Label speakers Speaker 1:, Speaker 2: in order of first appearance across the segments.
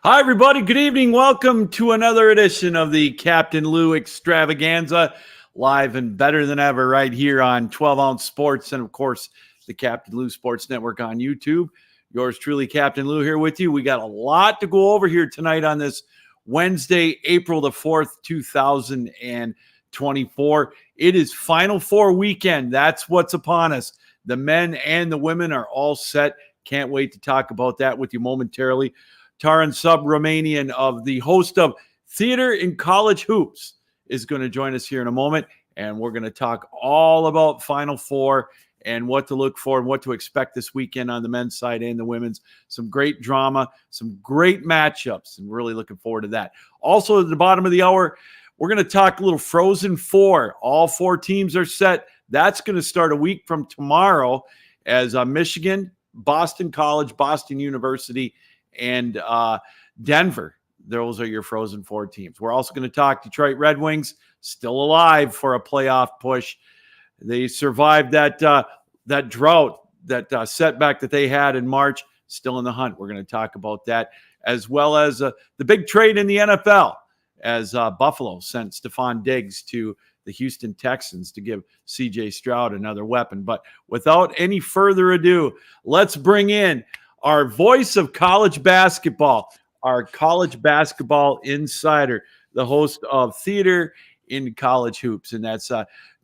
Speaker 1: Hi, everybody. Good evening. Welcome to another edition of the Captain Lou Extravaganza, live and better than ever right here on 12 Ounce Sports and, of course, the Captain Lou Sports Network on YouTube. Yours truly, Captain Lou, here with you. We got a lot to go over here tonight on this Wednesday, April the 4th, 2024. It is Final Four weekend. That's what's upon us. The men and the women are all set. Can't wait to talk about that with you momentarily. Tarun Subramanian, of the host of Theater in College Hoops, is going to join us here in a moment, and we're going to talk all about Final Four and what to look for and what to expect this weekend on the men's side and the women's. Some great drama, some great matchups, and really looking forward to that. Also, at the bottom of the hour, we're going to talk a little Frozen Four. All four teams are set. That's going to start a week from tomorrow as Michigan, Boston College, Boston University, and Denver. Those are your Frozen Four teams. We're also going to talk Detroit Red Wings, still alive for a playoff push. They survived that drought, that setback that they had in March, still in the hunt. We're going to talk about that, as well as the big trade in the NFL, as Buffalo sent Stephon Diggs to the Houston Texans to give C.J. Stroud another weapon. But without any further ado, let's bring in our voice of college basketball, our college basketball insider, the host of Theater in College Hoops, and that's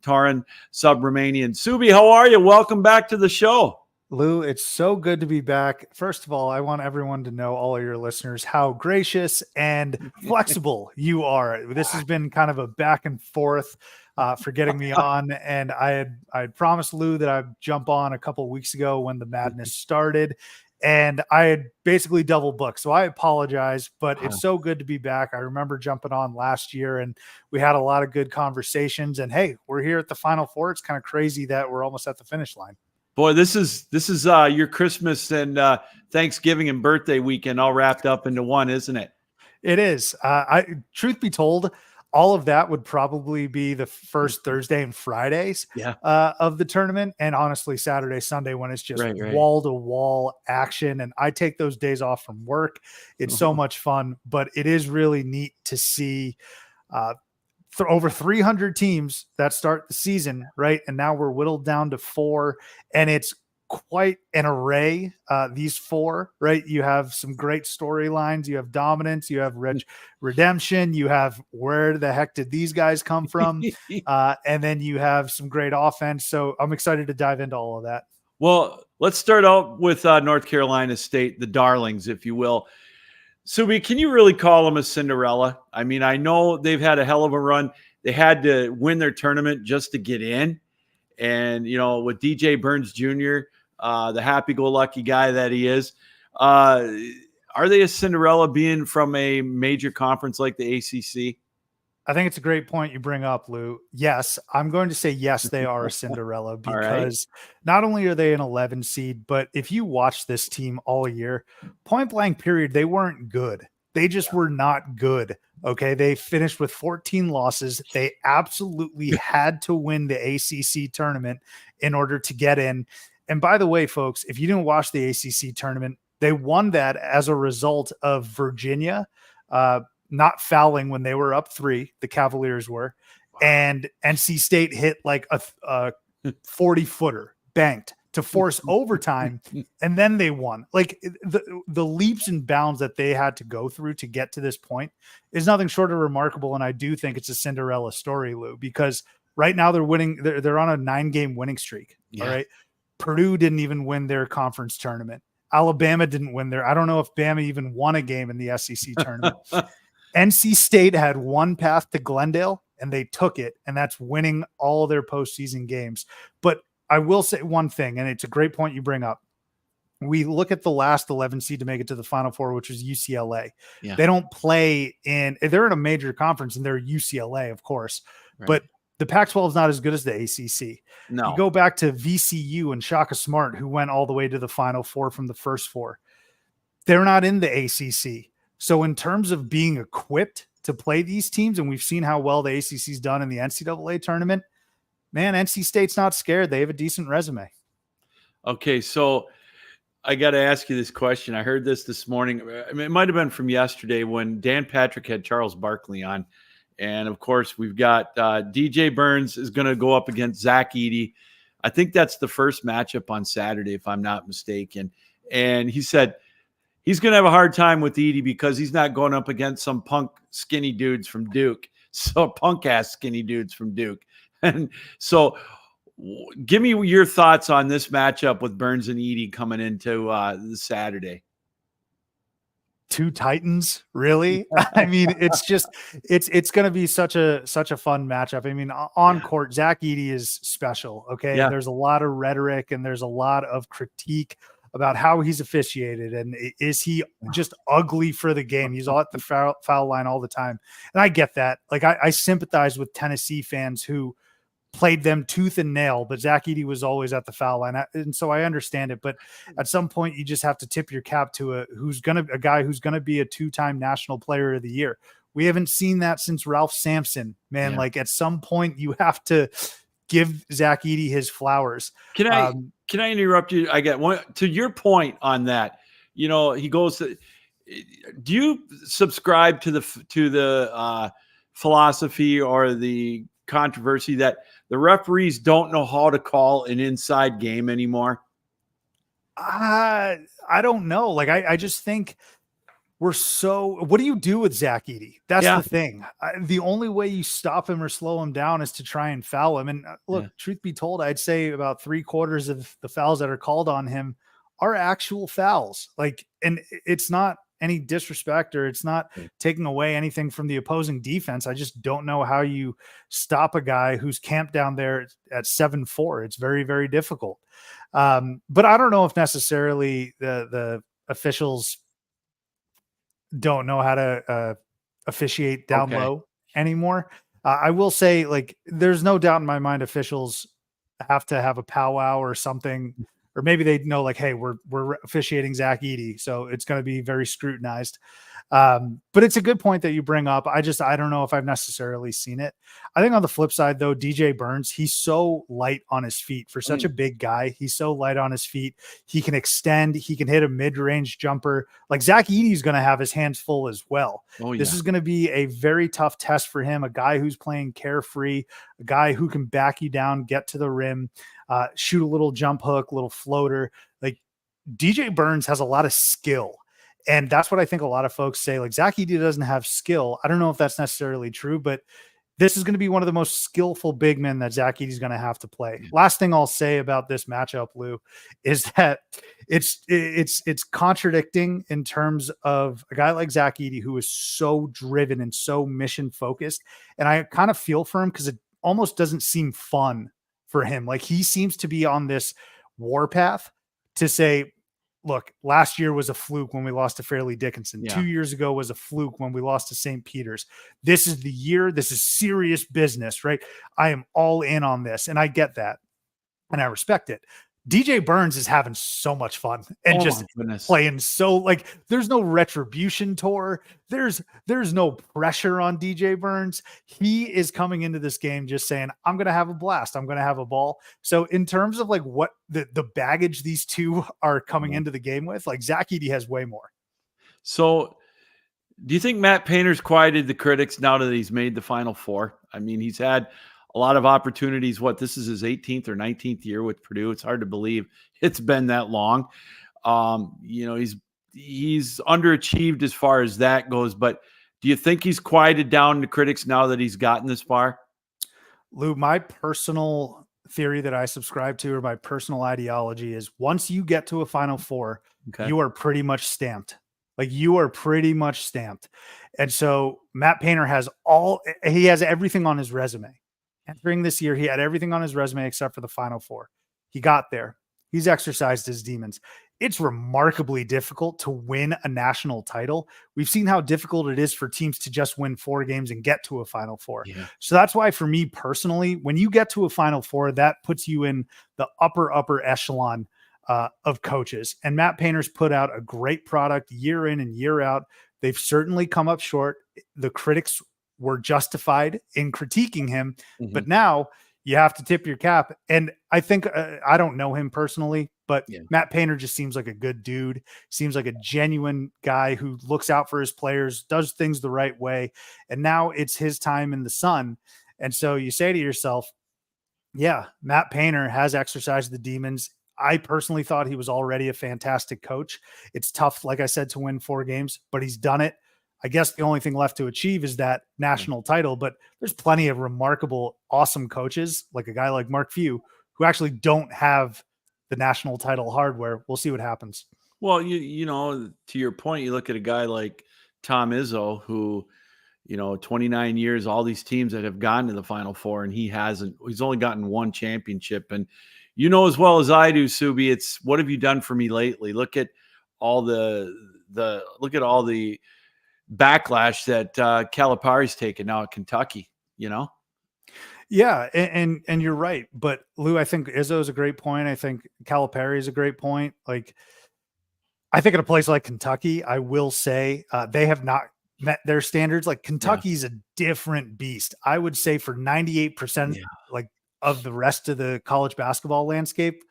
Speaker 1: Tarun Subramanian. Subi, how are you? Welcome back to the show.
Speaker 2: Lou, it's so good to be back. First of all, I want everyone to know, all of your listeners, how gracious and flexible you are. This has been kind of a back and forth for getting me on, and I had promised Lou that I'd jump on a couple of weeks ago when the madness started, and I had basically double booked. So I apologize, but it's so good to be back. I remember jumping on last year and we had a lot of good conversations, and hey, we're here at the Final Four. It's kind of crazy that we're almost at the finish line.
Speaker 1: Boy, this is your Christmas and Thanksgiving and birthday weekend all wrapped up into one, isn't it?
Speaker 2: It is. Truth be told, all of that would probably be the first Thursday and Fridays of the tournament. And honestly, Saturday, Sunday, when it's just wall-to-wall action. And I take those days off from work. It's so much fun, but it is really neat to see over 300 teams that start the season, right? And now we're whittled down to 4, and it's quite an array, these 4, right? You have some great storylines, you have dominance, you have redemption, you have where the heck did these guys come from, and then you have some great offense. So I'm excited to dive into all of that.
Speaker 1: Well, let's start out with North Carolina State, the darlings, if you will. Subi, can you really call them a Cinderella? I mean, I know they've had a hell of a run. They had to win their tournament just to get in. And, you know, with DJ Burns Jr., the happy-go-lucky guy that he is, are they a Cinderella being from a major conference like the ACC?
Speaker 2: I think it's a great point you bring up, Lou. Yes, I'm going to say yes, they are a Cinderella because not only are they an 11 seed, but if you watch this team all year, point blank period, they weren't good. They just were not good. Okay, they finished with 14 losses. They absolutely had to win the ACC tournament in order to get in. And by the way, folks, if you didn't watch the ACC tournament, they won that as a result of Virginia not fouling when they were up 3, the Cavaliers were, and NC State hit like a 40-footer, banked to force overtime, and then they won. Like the leaps and bounds that they had to go through to get to this point is nothing short of remarkable, and I do think it's a Cinderella story, Lou, because right now they're winning. They're on a 9-game winning streak. All right, Purdue didn't even win their conference tournament. Alabama didn't win their. I don't know if Bama even won a game in the SEC tournament. NC State had one path to Glendale, and they took it, and that's winning all their postseason games. But I will say one thing, and it's a great point you bring up. We look at the last 11 seed to make it to the Final Four, which was UCLA. Yeah. They don't play in – they're in a major conference, and they're UCLA, of course. Right. But the Pac-12 is not as good as the ACC. No. You go back to VCU and Shaka Smart, who went all the way to the Final Four from the first 4. They're not in the ACC. So in terms of being equipped to play these teams, and we've seen how well the ACC's done in the NCAA tournament, man, NC State's not scared. They have a decent resume.
Speaker 1: Okay, so I got to ask you this question. I heard this morning. I mean, it might have been from yesterday when Dan Patrick had Charles Barkley on. And of course, we've got DJ Burns is going to go up against Zach Edey. I think that's the first matchup on Saturday, if I'm not mistaken. And he said he's going to have a hard time with Edey because he's not going up against some punk skinny dudes from Duke. So punk ass skinny dudes from Duke. And so give me your thoughts on this matchup with Burns and Edey coming into the Saturday.
Speaker 2: Two Titans, really? I mean, it's going to be such a fun matchup. I mean, on court, Zach Edey is special. Okay. Yeah. There's a lot of rhetoric and there's a lot of critique about how he's officiated. And is he just ugly for the game? He's all at the foul line all the time. And I get that. Like I sympathize with Tennessee fans who played them tooth and nail, but Zach Edey was always at the foul line. And so I understand it, but at some point you just have to tip your cap to a guy who's going to be a 2-time national player of the year. We haven't seen that since Ralph Sampson, man. Yeah. Like at some point you have to give Zach Edey his flowers.
Speaker 1: Can I interrupt you? I get one to your point on that. You know, he goes to, do you subscribe to the philosophy or the controversy that the referees don't know how to call an inside game anymore?
Speaker 2: I don't know. Like, I just think what do you do with Zach Edey? That's the thing. The only way you stop him or slow him down is to try and foul him. And look, truth be told, I'd say about 3/4 of the fouls that are called on him are actual fouls. Like, and it's not any disrespect or it's not taking away anything from the opposing defense. I just don't know how you stop a guy who's camped down there at 7'4". It's very, very difficult. But I don't know if necessarily the officials don't know how to officiate down low anymore. I will say, like, there's no doubt in my mind officials have to have a powwow or something. Or maybe they know, like, hey, we're officiating Zach Edey, so it's going to be very scrutinized. But it's a good point that you bring up. I don't know if I've necessarily seen it. I think on the flip side, though, DJ Burns, he's so light on his feet for such a big guy. He's so light on his feet. He can extend. He can hit a mid-range jumper. Like, Zach Edey's going to have his hands full as well. This is going to be a very tough test for him, a guy who's playing carefree, a guy who can back you down, get to the rim, shoot a little jump hook, little floater. Like, DJ Burns has a lot of skill. And that's what I think a lot of folks say. Like, Zach Edey doesn't have skill. I don't know if that's necessarily true, but this is going to be one of the most skillful big men that Zach Edey's going to have to play. Last thing I'll say about this matchup, Lou, is that it's contradicting in terms of a guy like Zach Edey who is so driven and so mission focused. And I kind of feel for him because it almost doesn't seem fun for him. Like, he seems to be on this warpath to say, look, last year was a fluke when we lost to Fairleigh Dickinson. 2 years ago was a fluke when we lost to St. Peter's. This is the year. This is serious business, right? I am all in on this. And I get that. And I respect it. DJ Burns is having so much fun and just playing. So, like, there's no retribution tour. There's no pressure on DJ Burns. He is coming into this game just saying, I'm going to have a blast. I'm going to have a ball. So in terms of like what the baggage these two are coming into the game with, like, Zach Edey has way more. So
Speaker 1: do you think Matt Painter's quieted the critics now that he's made the Final Four? I mean, he's had a lot of opportunities. This is his 18th or 19th year with Purdue. It's hard to believe it's been that long. You know, he's underachieved as far as that goes, but do you think he's quieted down the critics now that he's gotten this far?
Speaker 2: Lou, my personal theory that I subscribe to, or my personal ideology, is once you get to a Final Four, you are pretty much stamped. Like, you are pretty much stamped. And so Matt Painter has everything on his resume. Entering this year, he had everything on his resume except for the Final Four. He got there. He's exercised his demons. It's remarkably difficult to win a national title. We've seen how difficult it is for teams to just win 4 games and get to a Final Four. Yeah. So that's why, for me personally, when you get to a Final Four, that puts you in the upper echelon of coaches. And Matt Painter's put out a great product year in and year out. They've certainly come up short. The critics were justified in critiquing him, but now you have to tip your cap. And I think I don't know him personally, but
Speaker 1: Yeah.
Speaker 2: Matt Painter just seems like a good dude, seems like a genuine guy who looks out for his players, does things the right way. And now it's his time in the sun. And so you say to yourself, yeah, Matt Painter has exercised the demons. I personally thought he was already a fantastic coach. It's tough, like I said, to win 4 games, but he's done it. I guess the only thing left to achieve is that national title, but there's plenty of remarkable, awesome coaches, like a guy like Mark Few, who actually don't have the national title hardware. We'll see what happens.
Speaker 1: Well, you know, to your point, you look at a guy like Tom Izzo, who, 29 years, all these teams that have gone to the Final Four, and he hasn't. He's only gotten 1 championship. And you know as well as I do, Subi, it's what have you done for me lately? Look at all the backlash that Calipari's taken now at Kentucky.
Speaker 2: Yeah, and you're right. But Lou, I think Izzo is a great point. I think Calipari is a great point. Like, I think at a place like Kentucky, I will say they have not met their standards. Like Kentucky's a different beast. I would say for 98% like of the rest of the college basketball landscape,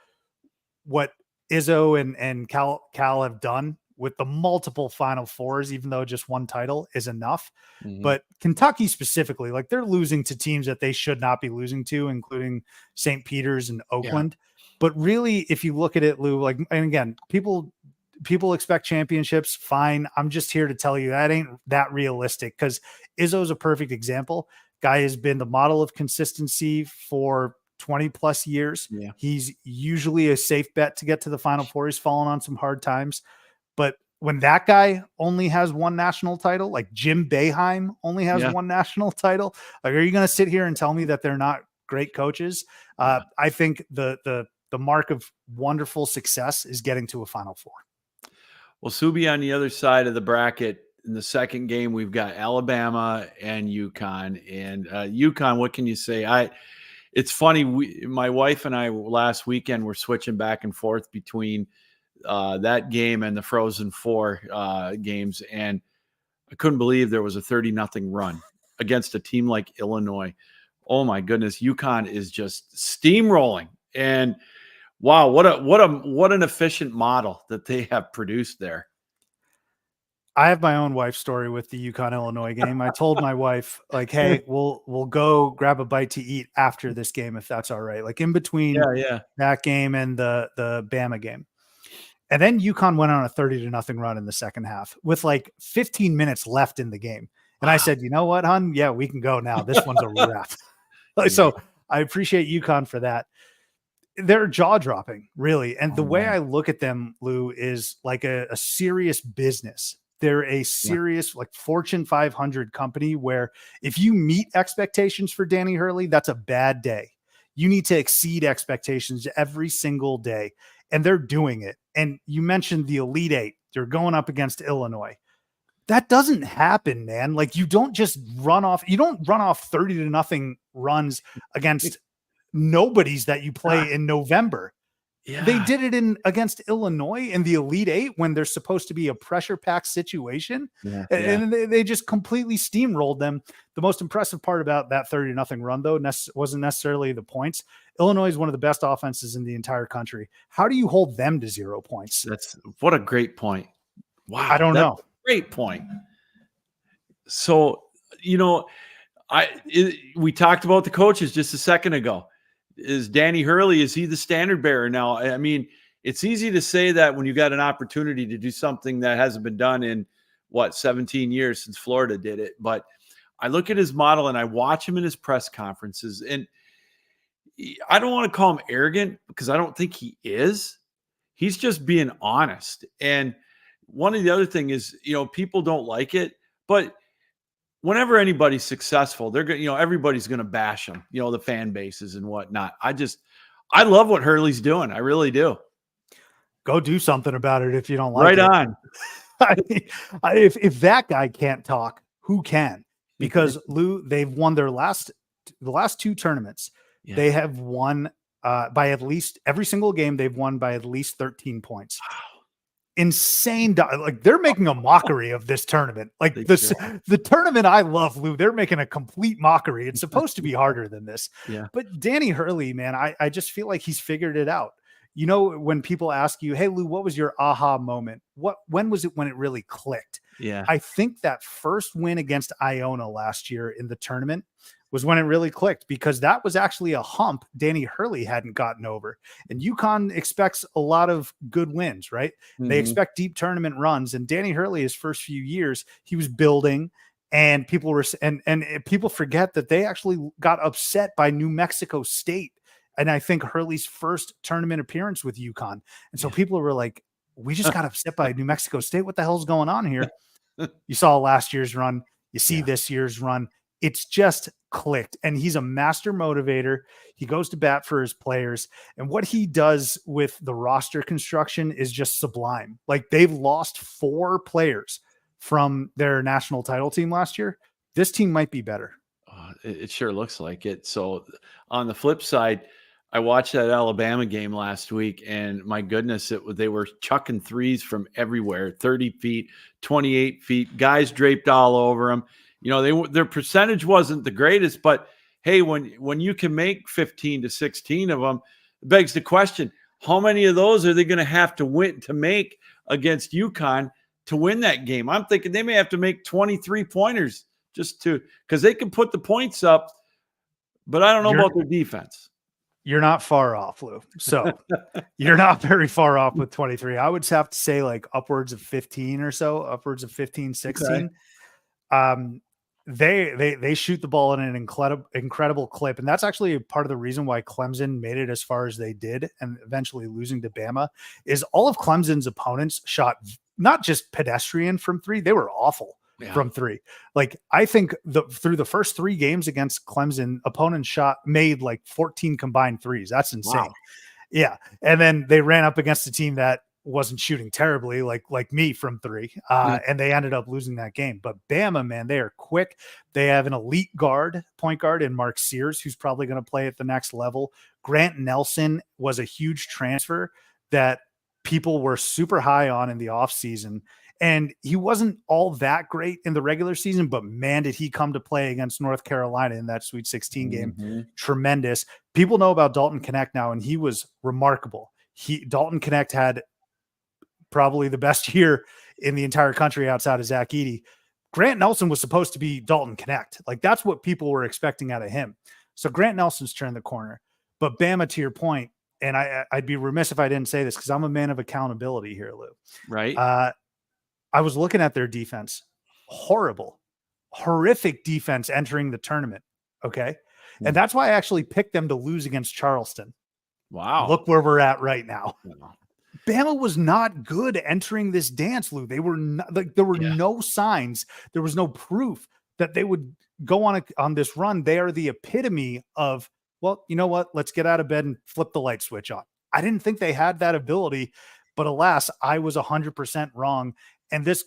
Speaker 2: what Izzo and Cal have done with the multiple Final Fours, even though just 1 title is enough. But Kentucky specifically, like they're losing to teams that they should not be losing to, including St. Peter's and Oakland. But really, if you look at it, Lou, like, and again, people expect championships. Fine. I'm just here to tell you that ain't that realistic, because Izzo's a perfect example. Guy has been the model of consistency for 20 plus years.
Speaker 1: Yeah.
Speaker 2: He's usually a safe bet to get to the Final Four. He's fallen on some hard times. But when that guy only has 1 national title, like Jim Boeheim only has 1 national title, like, are you going to sit here and tell me that they're not great coaches? I think the mark of wonderful success is getting to a Final Four.
Speaker 1: Well, Subi, on the other side of the bracket, in the second game, we've got Alabama and UConn. And UConn, what can you say? It's funny. My wife and I last weekend were switching back and forth between that game and the Frozen Four games, and I couldn't believe there was a 30-0 run against a team like Illinois. Oh my goodness, UConn is just steamrolling, and wow, what an efficient model that they have produced there.
Speaker 2: I have my own wife story with the UConn Illinois game. I told my wife, like, hey, we'll go grab a bite to eat after this game, if that's all right. Like in between that game and the Bama game. And then UConn went on a 30-0 run in the second half with like 15 minutes left in the game. And I said, you know what, hon? Yeah, we can go now. This one's a wrap. So I appreciate UConn for that. They're jaw-dropping, really. And the way I look at them, Lou, is like a serious business. They're a serious, like Fortune 500 company where if you meet expectations for Danny Hurley, that's a bad day. You need to exceed expectations every single day. And they're doing it. And you mentioned the Elite Eight. They're going up against Illinois. That doesn't happen, man. Like you don't just run off 30-0 runs against nobodies that you play in November. Yeah. They did it against Illinois in the Elite Eight when they're supposed to be a pressure-packed situation. And they just completely steamrolled them. The most impressive part about that 30-0 run, though, wasn't necessarily the points. Illinois is one of the best offenses in the entire country. How do you hold them to 0 points?
Speaker 1: What a great point. Wow.
Speaker 2: I don't know.
Speaker 1: Great point. So, we talked about the coaches just a second ago. Is Danny Hurley, is he the standard bearer now? I mean, it's easy to say that when you got an opportunity to do something that hasn't been done in 17 years since Florida did it. But I look at his model and I watch him in his press conferences, and I don't want to call him arrogant because I don't think he is. He's just being honest. And one of the other thing is, people don't like it, but whenever anybody's successful, they're going, everybody's going to bash them, the fan bases and whatnot. I love what Hurley's doing. I really do.
Speaker 2: Go do something about it if you don't like it.
Speaker 1: Right on.
Speaker 2: If that guy can't talk, who can? Because Lou, they've won the last 2 tournaments. Yeah. They have won by at least every single game. They've won by at least 13 points. insane. Like they're making a mockery of this tournament. Like the tournament I love, Lou, they're making a complete mockery. It's supposed to be harder than this.
Speaker 1: Yeah.
Speaker 2: But Danny Hurley, man, I just feel like he's figured it out. You know, when people ask you, hey, Lou, what was your aha moment? When was it when it really clicked?
Speaker 1: Yeah.
Speaker 2: I think that first win against Iona last year in the tournament was when it really clicked, because that was actually a hump Danny Hurley hadn't gotten over. And UConn expects a lot of good wins, right? Mm-hmm. They expect deep tournament runs. And Danny Hurley, his first few years, he was building, and people were, and people forget that they actually got upset by New Mexico State. And I think Hurley's first tournament appearance with UConn. And so people were like, we just got upset by New Mexico State. What the hell's going on here? You saw last year's run. You see this year's run. It's just clicked. And he's a master motivator. He goes to bat for his players. And what he does with the roster construction is just sublime. Like, they've lost 4 players from their national title team last year. This team might be better.
Speaker 1: It sure looks like it. So on the flip side, I watched that Alabama game last week, and my goodness, they were chucking threes from everywhere, 30 feet, 28 feet, guys draped all over them. You know, their percentage wasn't the greatest, but hey, when you can make 15 to 16 of them, it begs the question, how many of those are they going to have to win to make against UConn to win that game? I'm thinking they may have to make 23 pointers because they can put the points up, but I don't know about their defense.
Speaker 2: You're not far off, Lou. So you're not very far off with 23. I would have to say like upwards of 15 or so, upwards of 15, 16. Okay. They shoot the ball in an incredible clip. And that's actually a part of the reason why Clemson made it as far as they did and eventually losing to Bama is all of Clemson's opponents shot not just pedestrian from 3. They were awful. From 3. Like, I think through the first 3 games against Clemson, opponents made like 14 combined threes. That's insane. Wow. Yeah. And then they ran up against a team that wasn't shooting terribly, like me from 3. And they ended up losing that game. But Bama, man, they are quick. They have an elite point guard in Mark Sears, who's probably going to play at the next level. Grant Nelson was a huge transfer that people were super high on in the offseason. And he wasn't all that great in the regular season, but man, did he come to play against North Carolina in that Sweet 16 game. Mm-hmm. Tremendous. People know about Dalton Knecht now, and he was remarkable. Dalton Knecht had probably the best year in the entire country outside of Zach Edey. Grant Nelson was supposed to be Dalton Knecht. Like, that's what people were expecting out of him. So Grant Nelson's turned the corner. But Bama, to your point, and I'd be remiss if I didn't say this because I'm a man of accountability here, Lou.
Speaker 1: Right.
Speaker 2: I was looking at their defense. Horrific defense entering the tournament. Okay. And that's why I actually picked them to lose against Charleston.
Speaker 1: Wow.
Speaker 2: Look where we're at right now. Bama was not good entering this dance, Lou. They were not, like, there were no signs. There was no proof that they would go on this run. They are the epitome of, well, you know what? Let's get out of bed and flip the light switch on. I didn't think they had that ability, but alas, I was 100% wrong. And this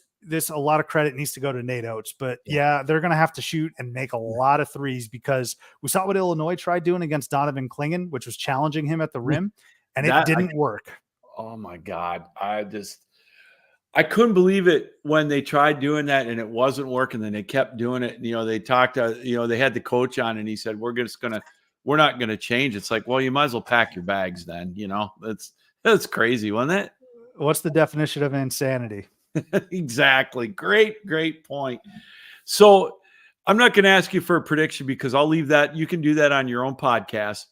Speaker 2: a lot of credit needs to go to Nate Oates, but they're going to have to shoot and make a lot of threes because we saw what Illinois tried doing against Donovan Clingan, which was challenging him at the rim, and it didn't work.
Speaker 1: Oh my God. I couldn't believe it when they tried doing that and it wasn't working. Then they kept doing it. You know, they talked, they had the coach on and he said, we're not going to change. It's like, well, you might as well pack your bags then, you know, that's crazy, wasn't it?
Speaker 2: What's the definition of insanity?
Speaker 1: Exactly. Great point. So I'm not going to ask you for a prediction because I'll leave that. You can do that on your own podcast.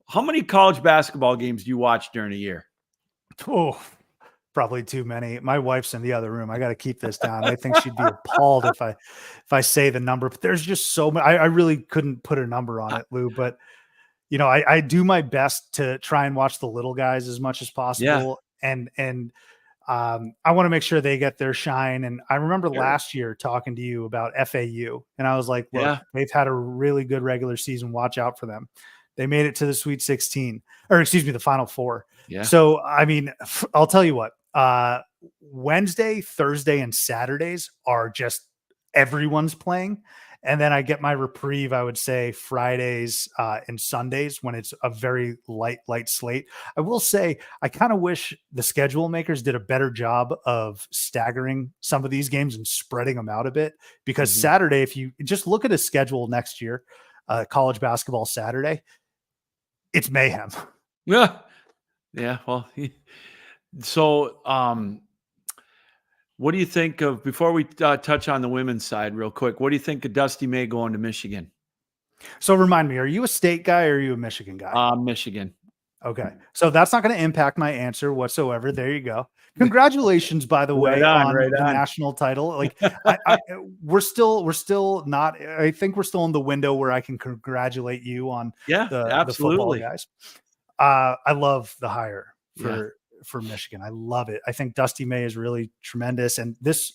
Speaker 1: How many college basketball games do you watch during a year?
Speaker 2: Oh, probably too many. My wife's in the other room. I got to keep this down. I think she'd be appalled if I say the number, but there's just so many. I really couldn't put a number on it, Lou, but you know, I do my best to try and watch the little guys as much as possible. And I want to make sure they get their shine. And I remember last year talking to you about FAU, and I was like, look, they've had a really good regular season. Watch out for them. They made it to the Sweet 16, or excuse me, the Final Four. Yeah. So, I mean, I'll tell you what, Wednesday, Thursday, and Saturdays are just everyone's playing. And then I get my reprieve, I would say, Fridays and Sundays when it's a very light slate. I will say I kind of wish the schedule makers did a better job of staggering some of these games and spreading them out a bit, because Saturday, if you just look at a schedule next year, college basketball Saturday, it's mayhem.
Speaker 1: Yeah. Yeah. Well, so what do you think of, before we touch on the women's side real quick, what do you think of Dusty May going to Michigan?
Speaker 2: So remind me, are you a State guy or are you a Michigan guy?
Speaker 1: Michigan.
Speaker 2: Okay. So that's not going to impact my answer whatsoever. There you go. Congratulations, by the way,
Speaker 1: on
Speaker 2: the national title. Like we're still not, I think we're still in the window where I can congratulate you on the football guys. I love the hire for Michigan. I love it. I think Dusty May is really tremendous. And this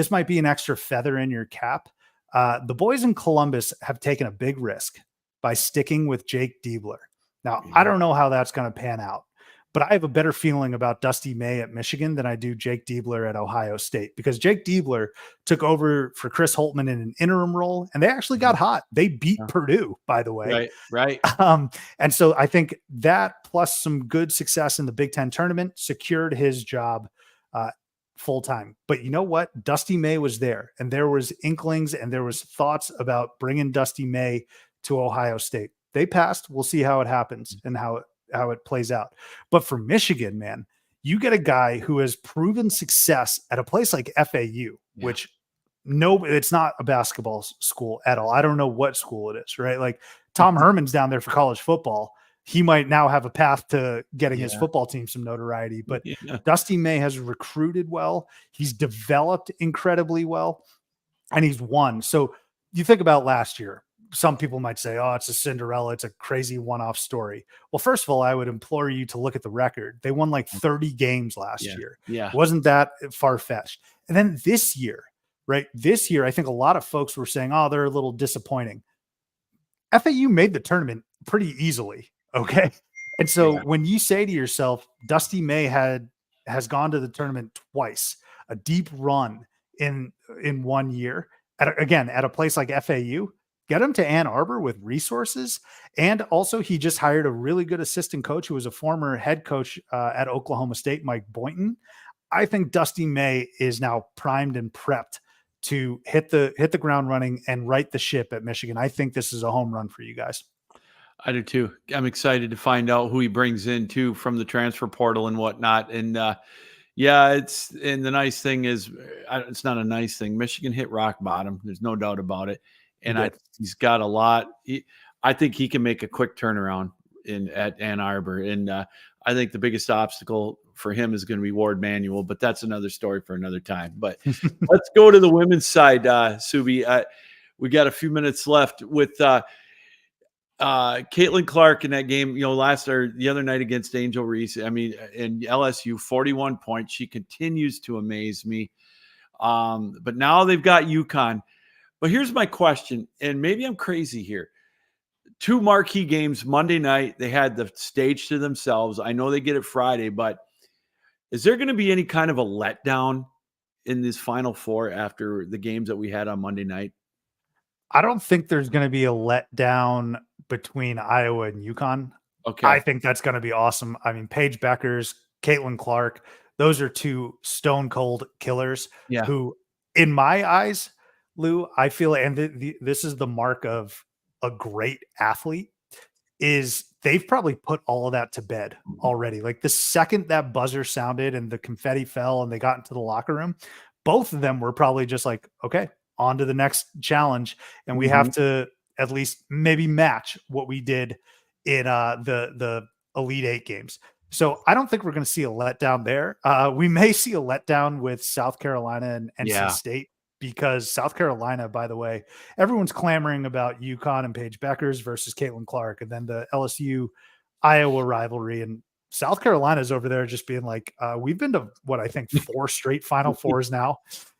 Speaker 2: might be an extra feather in your cap. The boys in Columbus have taken a big risk by sticking with Jake Diebler. Now, I don't know how that's going to pan out, but I have a better feeling about Dusty May at Michigan than I do Jake Diebler at Ohio State, because Jake Diebler took over for Chris Holtmann in an interim role, and they actually got hot. They beat Purdue, by the way.
Speaker 1: Right.
Speaker 2: And so I think that plus some good success in the Big Ten tournament secured his job full time. But you know what? Dusty May was there, and there was inklings and there was thoughts about bringing Dusty May to Ohio State. They passed. We'll see how it happens and how it plays out. But for Michigan, man, you get a guy who has proven success at a place like FAU, which it's not a basketball school at all. I don't know what school it is, right? Like Tom Herman's down there for college football. He might now have a path to getting his football team some notoriety, but Dusty May has recruited well. He's developed incredibly well, and he's won. So you think about last year, some people might say, oh, it's a Cinderella. It's a crazy one-off story. Well, first of all, I would implore you to look at the record. They won like 30 games last year.
Speaker 1: Yeah.
Speaker 2: It wasn't that far-fetched. And then this year, right? This year, I think a lot of folks were saying, oh, they're a little disappointing. FAU made the tournament pretty easily. Okay. And so when you say to yourself, Dusty May has gone to the tournament twice, a deep run in 1 year, at a place like FAU, get him to Ann Arbor with resources. And also he just hired a really good assistant coach who was a former head coach at Oklahoma State, Mike Boynton. I think Dusty May is now primed and prepped to hit the ground running and right the ship at Michigan. I think this is a home run for you guys.
Speaker 1: I do too. I'm excited to find out who he brings in too from the transfer portal and whatnot. And and the nice thing is, it's not a nice thing. Michigan hit rock bottom. There's no doubt about it. And he's got a lot. I think he can make a quick turnaround at Ann Arbor. And I think the biggest obstacle for him is going to be Ward Manuel, but that's another story for another time. But let's go to the women's side, Subi. We got a few minutes left with Caitlin Clark in that game, the other night against Angel Reese. I mean, in LSU, 41 points. She continues to amaze me. But now they've got UConn. But here's my question, and maybe I'm crazy here. 2 marquee games Monday night. They had the stage to themselves. I know they get it Friday, but is there going to be any kind of a letdown in this Final Four after the games that we had on Monday night?
Speaker 2: I don't think there's going to be a letdown between Iowa and UConn.
Speaker 1: Okay.
Speaker 2: I think that's going to be awesome. I mean, Paige Beckers, Caitlin Clark, those are 2 stone cold killers who, in my eyes, Lou, I feel, and this is the mark of a great athlete, is they've probably put all of that to bed already. Like the second that buzzer sounded and the confetti fell and they got into the locker room, both of them were probably just like, okay, on to the next challenge. And we have to at least maybe match what we did in the Elite 8 games. So I don't think we're going to see a letdown there. We may see a letdown with South Carolina and NC State, because South Carolina, by the way, everyone's clamoring about UConn and Paige Beckers versus Caitlin Clark, and then the LSU Iowa rivalry. And South Carolina's over there just being like, we've been to what I think 4 straight Final Fours now.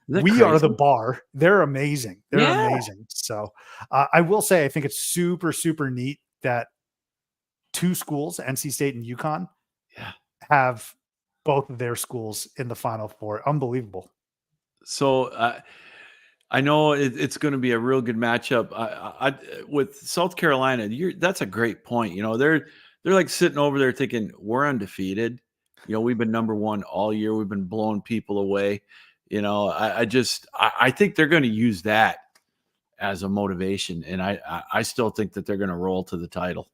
Speaker 2: We are the bar. They're amazing. They're amazing. So I will say, I think it's super, super neat that 2 schools, NC State and UConn, have both of their schools in the Final Four. Unbelievable.
Speaker 1: So I know it's going to be a real good matchup. With South Carolina, that's a great point. You know, they're like sitting over there thinking we're undefeated. You know, we've been number one all year. We've been blowing people away. You know, I think they're going to use that as a motivation, and I still think that they're going to roll to the title.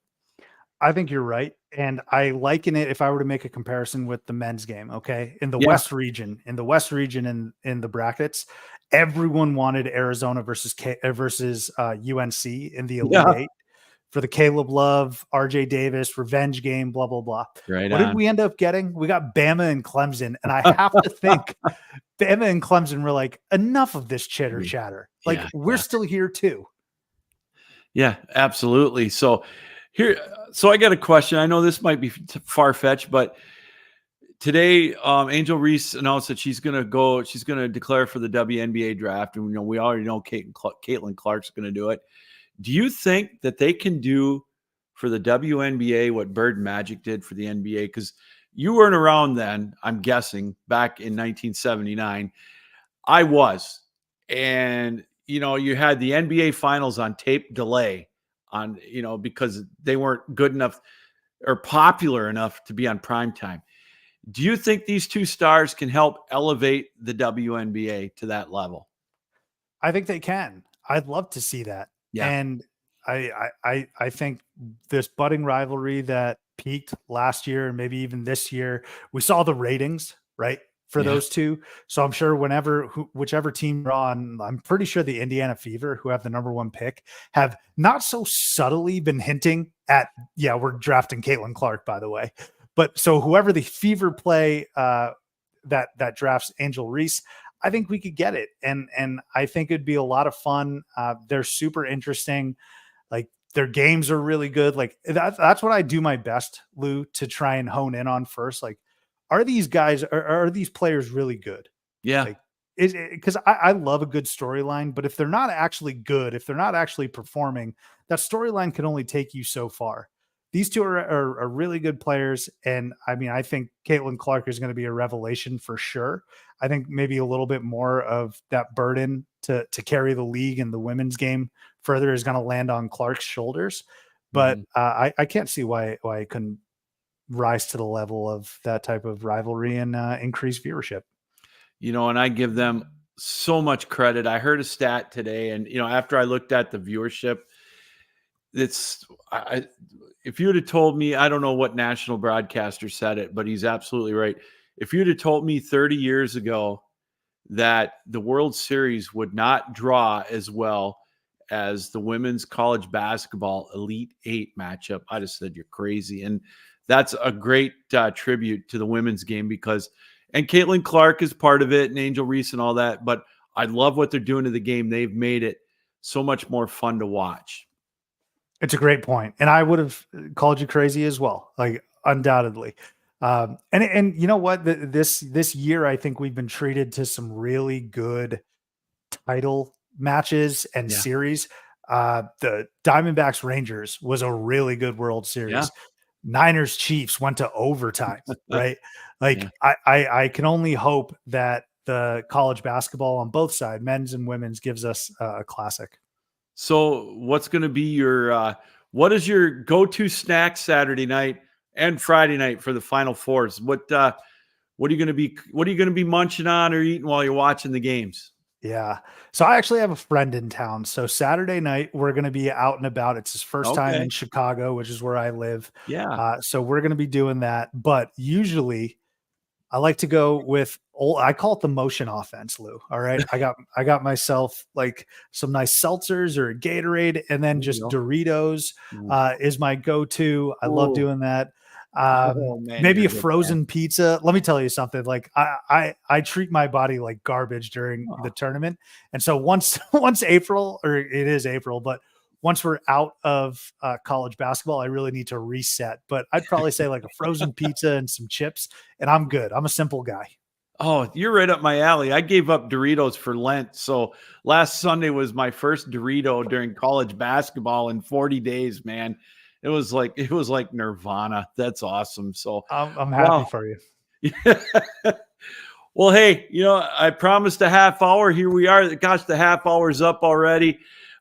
Speaker 2: I think you're right. And I liken it if I were to make a comparison with the men's game. Okay. In the
Speaker 1: Yeah.
Speaker 2: West region, in the brackets, everyone wanted Arizona versus UNC in the Elite Eight for the Caleb Love, RJ Davis revenge game, blah, blah, blah.
Speaker 1: Right
Speaker 2: What did
Speaker 1: on.
Speaker 2: we end up getting? We got Bama and Clemson. And I have to think Bama and Clemson were like, enough of this chitter chatter. Like, we're still here too.
Speaker 1: Yeah, absolutely. So I got a question. I know this might be far-fetched, but today, Angel Reese announced that she's going to declare for the WNBA draft. And, you know, we already know Caitlin Clark's going to do it. Do you think that they can do for the WNBA what Bird Magic did for the NBA? Because you weren't around then, I'm guessing, back in 1979. I was. And, you know, you had the NBA finals on tape delay because they weren't good enough or popular enough to be on primetime. Do you think these two stars can help elevate the WNBA to that level?
Speaker 2: I think they can. I'd love to see that.
Speaker 1: Yeah.
Speaker 2: And I think this budding rivalry that peaked last year and maybe even this year, we saw the ratings, right, for those two. So I'm sure whichever team you're on, I'm pretty sure the Indiana Fever, who have the number one pick, have not so subtly been hinting at, we're drafting Caitlin Clark, by the way. But so whoever the Fever play that drafts Angel Reese, I think we could get it. And I think it'd be a lot of fun. They're super interesting. Like, their games are really good. Like, that's what I do my best, Lou, to try and hone in on first. Like, are these guys, are these players really good?
Speaker 1: Yeah.
Speaker 2: Like, because I love a good storyline, but if they're not actually good, if they're not actually performing, that storyline can only take you so far. These two are really good players. And I mean, I think Caitlin Clark is going to be a revelation for sure. I think maybe a little bit more of that burden to carry the league and the women's game further is going to land on Clark's shoulders. But I can't see why it couldn't rise to the level of that type of rivalry and increase viewership.
Speaker 1: You know, and I give them so much credit. I heard a stat today, and, you know, after I looked at the viewership, if you'd have told me, I don't know what national broadcaster said it, but he's absolutely right. If you'd have told me 30 years ago that the World Series would not draw as well as the women's college basketball Elite Eight matchup, I'd have said you're crazy. And that's a great tribute to the women's game and Caitlin Clark is part of it, and Angel Reese and all that. But I love what they're doing to the game. They've made it so much more fun to watch.
Speaker 2: It's a great point. And I would have called you crazy as well, like, undoubtedly. And you know what? This year, I think we've been treated to some really good title matches and series. The Diamondbacks Rangers was a really good World Series.
Speaker 1: Yeah.
Speaker 2: Niners Chiefs went to overtime, right? Like, I can only hope that the college basketball on both sides, men's and women's, gives us a classic.
Speaker 1: So what's going to be what is your go-to snack Saturday night and Friday night for the Final Fours? What are you going to be munching on or eating while you're watching the games?
Speaker 2: Yeah. So I actually have a friend in town. So Saturday night, we're going to be out and about. It's his first time in Chicago, which is where I live.
Speaker 1: Yeah.
Speaker 2: So we're going to be doing that. But usually I like to go with I call it the motion offense, Lou. All right. I got myself like some nice seltzers or a Gatorade, and then just Doritos is my go-to. I love doing that. Maybe a frozen pizza. Let me tell you something. Like, I treat my body like garbage during the tournament. And so once April, or it is April, but once we're out of college basketball, I really need to reset. But I'd probably say like a frozen pizza and some chips, and I'm good. I'm a simple guy.
Speaker 1: Oh, you're right up my alley. I gave up Doritos for Lent. So last Sunday was my first Dorito during college basketball in 40 days, man. It was like Nirvana. That's awesome. So
Speaker 2: I'm happy for you.
Speaker 1: Well, hey, I promised a half hour. Here we are. Gosh, the half hour's up already.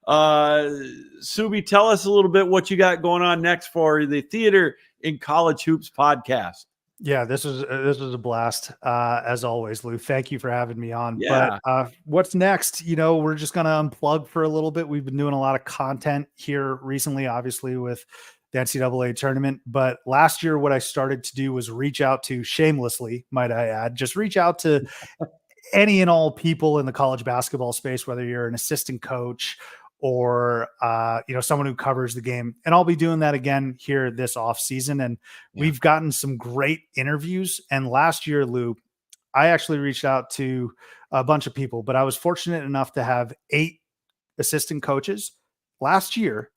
Speaker 1: Subi, tell us a little bit what you got going on next for the Theater in College Hoops podcast.
Speaker 2: Yeah, this was a blast. As always, Lou, thank you for having me on.
Speaker 1: Yeah.
Speaker 2: But what's next? We're just going to unplug for a little bit. We've been doing a lot of content here recently, obviously with the NCAA tournament. But last year, what I started to do was reach out to, shamelessly, might I add, just reach out to any and all people in the college basketball space, whether you're an assistant coach or someone who covers the game. And I'll be doing that again here this off season. And we've gotten some great interviews. And last year, Lou, I actually reached out to a bunch of people, but I was fortunate enough to have 8 assistant coaches last year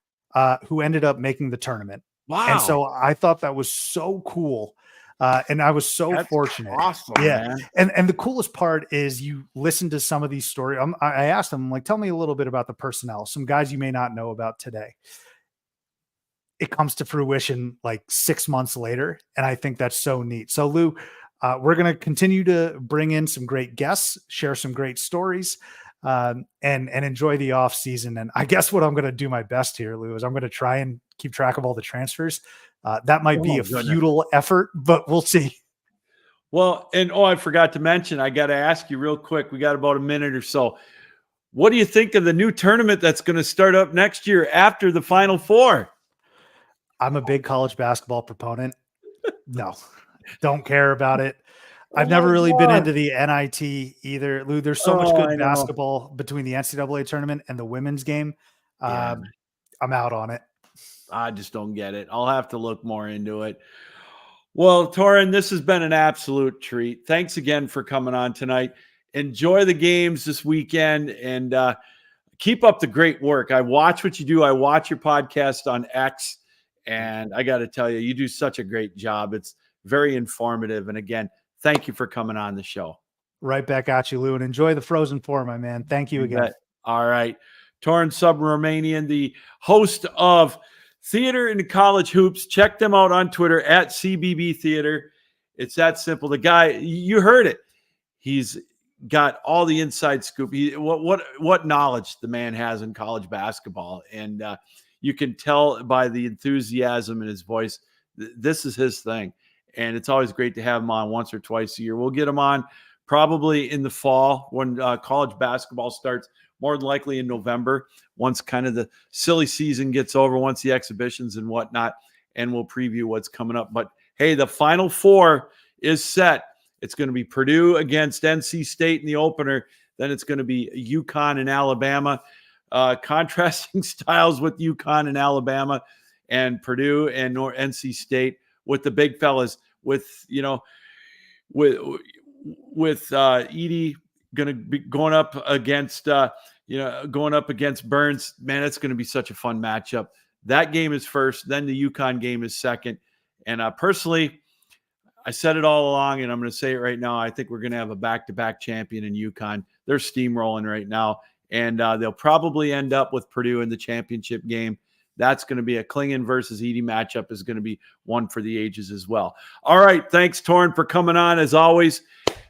Speaker 2: who ended up making the tournament.
Speaker 1: Wow.
Speaker 2: And so I thought that was so cool. And I was so fortunate.
Speaker 1: Awesome,
Speaker 2: yeah.
Speaker 1: Man.
Speaker 2: And the coolest part is you listen to some of these stories. I asked them, like, tell me a little bit about the personnel, some guys you may not know about today. It comes to fruition like 6 months later. And I think that's so neat. So Lou, we're going to continue to bring in some great guests, share some great stories, and enjoy the off season. And I guess what I'm going to do my best here, Lou, is I'm going to try and keep track of all the transfers. That might be a futile effort, but we'll see.
Speaker 1: Well, and I forgot to mention, I got to ask you real quick. We got about a minute or so. What do you think of the new tournament that's going to start up next year after the Final Four?
Speaker 2: I'm a big college basketball proponent. No, don't care about it. I've never really been into the NIT either. Lou, there's so much good basketball between the NCAA tournament and the women's game. I'm out on it.
Speaker 1: I just don't get it. I'll have to look more into it. Well, Tarun, this has been an absolute treat. Thanks again for coming on tonight. Enjoy the games this weekend and keep up the great work. I watch what you do. I watch your podcast on X, and I got to tell you, you do such a great job. It's very informative. And again, thank you for coming on the show.
Speaker 2: Right back at you, Lou, and enjoy the Frozen Four, my man. Thank you again.
Speaker 1: All right. Tarun Subramanian, the host of Theater in College Hoops. Check them out on Twitter at CBB Theater. It's that simple. The guy, you heard it. He's got all the inside scoop. What knowledge the man has in college basketball. And you can tell by the enthusiasm in his voice, this is his thing. And it's always great to have him on once or twice a year. We'll get him on probably in the fall when college basketball starts, more than likely in November, once kind of the silly season gets over, once the exhibitions and whatnot, and we'll preview what's coming up. But hey, the Final Four is set. It's going to be Purdue against NC State in the opener. Then it's going to be UConn and Alabama. Contrasting styles with UConn and Alabama, and Purdue and NC State with the big fellas, with Edey going to be going up against Burns. Man, it's going to be such a fun matchup. That game is first, then the UConn game is second. And personally, I said it all along, and I'm going to say it right now. I think we're going to have a back-to-back champion in UConn. They're steamrolling right now, and they'll probably end up with Purdue in the championship game. That's going to be a Klingon versus Edey matchup, is going to be one for the ages as well. All right. Thanks, Tarun, for coming on. As always,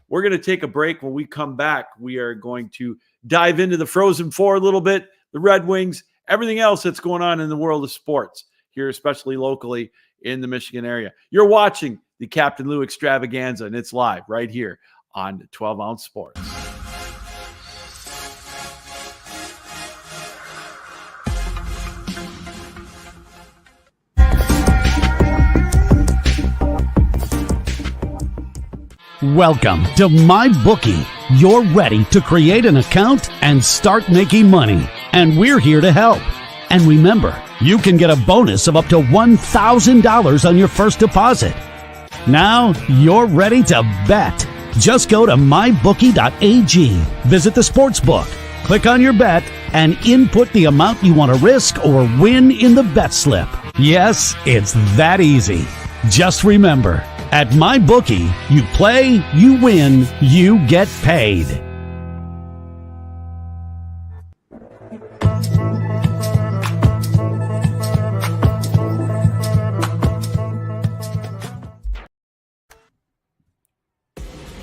Speaker 1: we're going to take a break. When we come back, we are going to dive into the Frozen Four a little bit, the Red Wings, everything else that's going on in the world of sports here, especially locally in the Michigan area. You're watching the Captain Lou Extravaganza, and it's live right here on 12 Ounce Sports.
Speaker 3: Welcome to MyBookie. You're ready to create an account and start making money, and we're here to help. And remember, you can get a bonus of up to $1,000 on your first deposit. Now you're ready to bet. Just go to mybookie.ag, visit the sportsbook, click on your bet, and input the amount you want to risk or win in the bet slip. Yes, it's that easy. Just remember, at MyBookie, you play, you win, you get paid.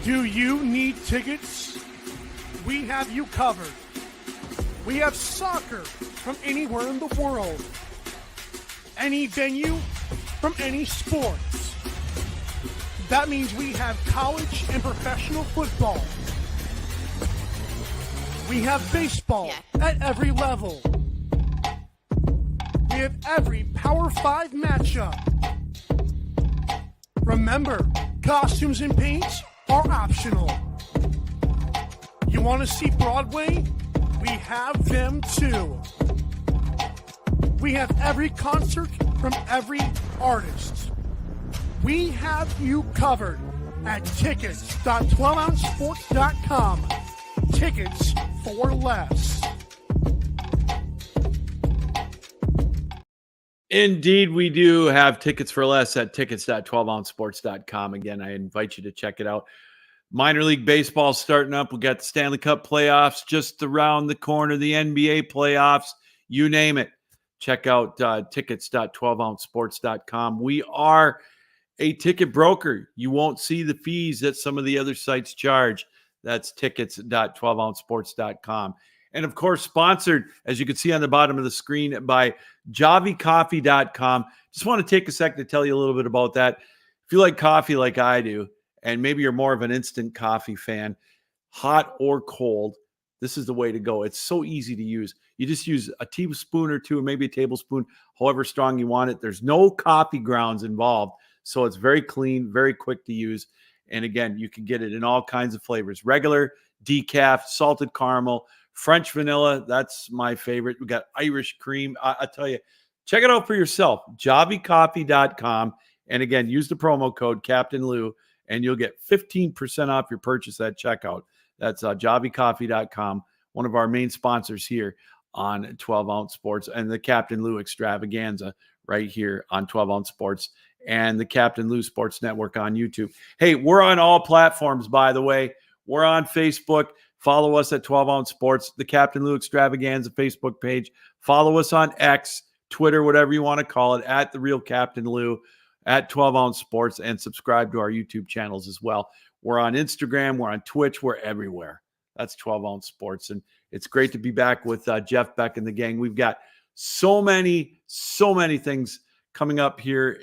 Speaker 4: Do you need tickets? We have you covered. We have soccer from anywhere in the world. Any venue from any sports. That means we have college and professional football. We have baseball at every level. We have every Power 5 matchup. Remember, costumes and paints are optional. You want to see Broadway? We have them too. We have every concert from every artist. We have you covered at tickets.12ouncesports.com. Tickets for less.
Speaker 1: Indeed, we do have tickets for less at tickets.12ouncesports.com. Again, I invite you to check it out. Minor League Baseball starting up. We got the Stanley Cup playoffs just around the corner, the NBA playoffs, you name it. Check out tickets.12ouncesports.com. We are a ticket broker. You won't see the fees that some of the other sites charge. That's tickets.12ouncesports.com. And of course, sponsored, as you can see on the bottom of the screen, by javicoffee.com. Just want to take a second to tell you a little bit about that. If you like coffee like I do, and maybe you're more of an instant coffee fan, hot or cold, this is the way to go. It's so easy to use. You just use a teaspoon or two, or maybe a tablespoon, however strong you want it. There's no coffee grounds involved, so it's very clean, very quick to use. And again, you can get it in all kinds of flavors: regular, decaf, salted caramel, French vanilla. That's my favorite. We got Irish cream. I tell you, check it out for yourself. javicoffee.com. And again, use the promo code Captain Lou, and you'll get 15% off your purchase at checkout. That's javicoffee.com, one of our main sponsors here on 12 Ounce Sports, and the Captain Lou Extravaganza right here on 12 Ounce Sports, and the Captain Lou Sports Network on YouTube. Hey, we're on all platforms, by the way. We're on Facebook. Follow us at 12 Ounce Sports, the Captain Lou Extravaganza Facebook page. Follow us on X, Twitter, whatever you want to call it, at The Real Captain Lou, at 12 Ounce Sports, and subscribe to our YouTube channels as well. We're on Instagram. We're on Twitch. We're everywhere. That's 12 Ounce Sports. And it's great to be back with Jeff Beck and the gang. We've got so many things coming up here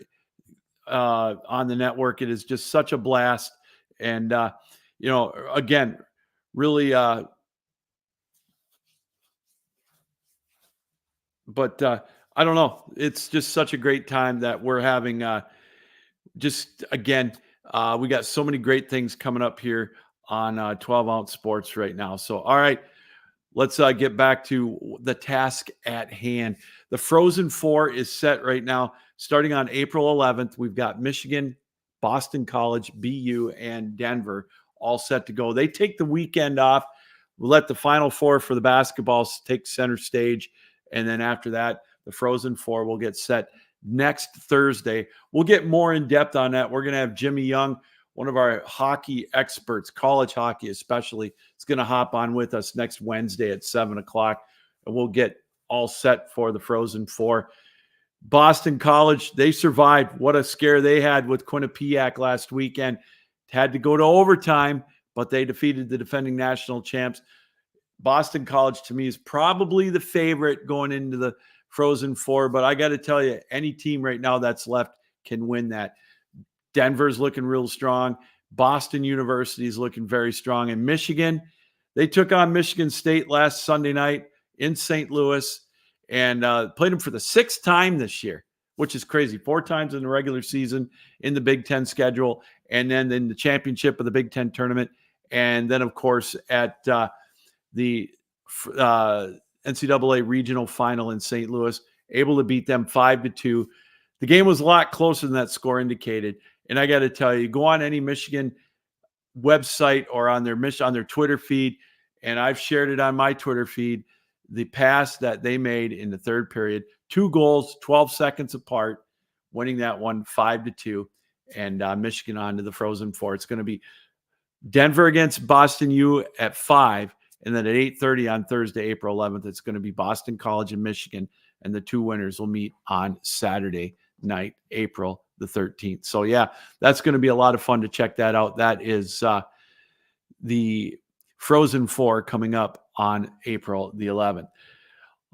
Speaker 1: on the network. It is just such a blast. And, again, really, but I don't know. It's just such a great time that we're having. We got so many great things coming up here on 12 Ounce Sports right now. So, all right, let's get back to the task at hand. The Frozen Four is set right now, starting on April 11th. We've got Michigan, Boston College, BU, and Denver all set to go. They take the weekend off. We'll let the Final Four for the basketball take center stage. And then after that, the Frozen Four will get set next Thursday. We'll get more in depth on that. We're going to have Jimmy Young, one of our hockey experts, college hockey especially, is going to hop on with us next Wednesday at 7 o'clock. And we'll get all set for the Frozen Four. Boston College, they survived. What a scare they had with Quinnipiac last weekend. Had to go to overtime, but they defeated the defending national champs. Boston College, to me, is probably the favorite going into the Frozen Four, but I got to tell you, any team right now that's left can win that. Denver's looking real strong. Boston University is looking very strong. And Michigan, they took on Michigan State last Sunday night in St. Louis and played them for the sixth time this year, which is crazy. 4 times in the regular season in the Big Ten schedule, and then in the championship of the Big Ten tournament. And then, of course, at the NCAA regional final in St. Louis, able to beat them 5-2. The game was a lot closer than that score indicated. And I got to tell you, go on any Michigan website or on their Twitter feed, and I've shared it on my Twitter feed, the pass that they made in the third period, 2 goals, 12 seconds apart, winning that one 5-2, and Michigan on to the Frozen Four. It's going to be Denver against Boston U at 5, and then at 8:30 on Thursday, April 11th, it's going to be Boston College and Michigan, and the 2 winners will meet on Saturday night, April the 13th. So, yeah, that's going to be a lot of fun to check that out. That is the Frozen Four coming up on April the 11th.